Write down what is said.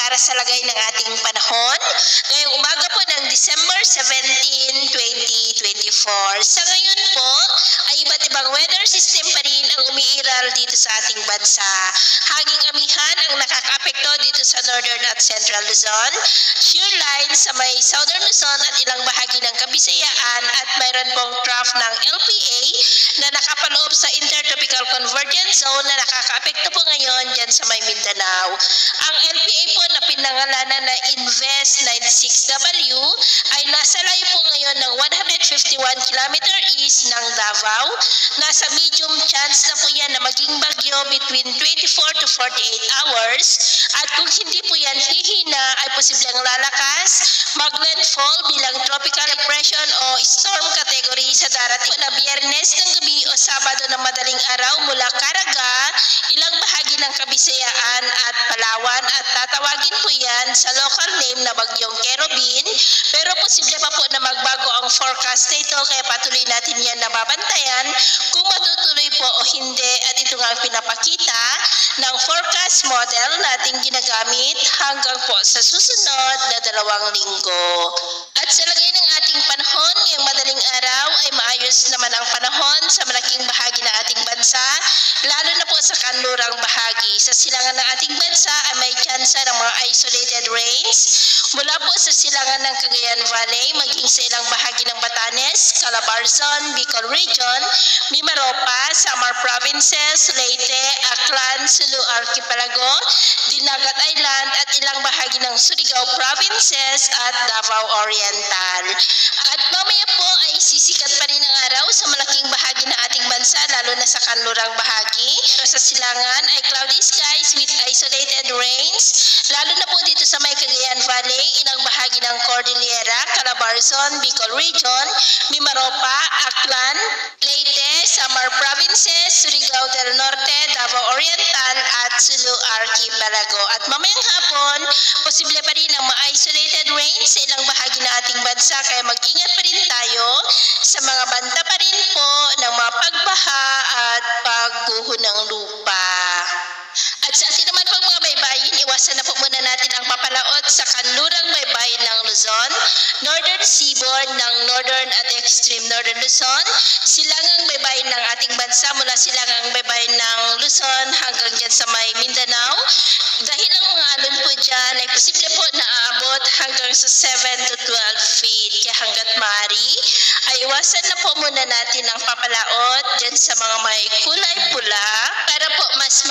para sa lagay ng ating panahon ngayong umaga po ng December 17, 2024. Sa ngayon po ay iba't ibang weather system pa rin ang umiiral dito sa ating bansa. Hanging amihan ang nakakaapekto dito sa Northern at Central Luzon, shear line sa may Southern Luzon at ilang bahagi ng Kabisayaan at mayroon pong trough ng LPA na nakapaloob sa Intertropical Convergence Zone na nakakaapekto po ngayon dyan sa may Mindanao. Ang LPA po na pinangalanan na Invest 96W ay nasa layo po ngayon ng 151 km east ng Davao. Nasa medium chance na po yan na maging bagyo between 24 to 48 hours at kung hindi po yan hihina ay posibleng lalakas, mag-landfall bilang tropical depression o storm category sa darating na Biyernes ng gabi o Sabado ng madaling araw mula Caraga, ilang bahagi ng Kabisayaan at Palawan at tatawagin po yan sa local name na Bagyong Kerubin, pero posible pa po na magbago ang forecast nito kaya patuloy natin yan nababantayan kung matutuloy po o hindi at ito nga ang pinapakita ng forecast model nating ginagamit hanggang po sa susunod na 2 linggo. At sa lagay ng ating panahon ngayong madaling araw ay maayos naman ang panahon sa malaking bahagi ng ating bansa, lalo na po sa kanlurang bahagi. Sa silangan ng ating bansa ay may tsansa ng mga isolated rains mula po sa silangan ng Cagayan Valley maging sa ilang bahagi ng Batanes, Calabarzon, Bicol Region, Mimaropa, Samar Provinces, Leyte, Aklan, Sulu Archipelago, Dinagat Island at ilang bahagi ng Surigao Provinces at Davao Oriental. At mamaya po ay sisikat pa rin ang araw sa malaking bahagi ng ating bansa lalo na sa kanlurang bahagi. Pero sa silangan ay cloudy skies with isolated rains lalo na po dito sa may Cagayan Valley, ilang bahagi ng Cordillera, Calabarzon, Bicol Region, Mimaropa, Aklan, Leyte, Samar Provinces, Surigao del Norte, Davao Oriental at Sulu Archipelago. At mamayang hapon, posible pa rin ang ma-isolated rains sa ilang bahagi ng ating bansa kaya mag-ingat pa rin tayo sa mga banta pa rin po ng mga pagbaha at pagguho ng lupa. At sa ating naman pang mga baybayin, iwasan na po muna natin ang papalaot sa kanlurang baybayin ng Luzon, Northern Seaboard ng Northern at Extreme Northern Luzon, silangang baybayin ng ating bansa mula silangang baybayin ng Luzon hanggang dyan sa may Mindanao. Dahil ang mga alon po dyan ay posible po na aabot hanggang sa 7 to 12 feet. Kaya hanggat maaari, ay iwasan na po muna natin ang papalaot dyan sa mga may kulay pula para po mas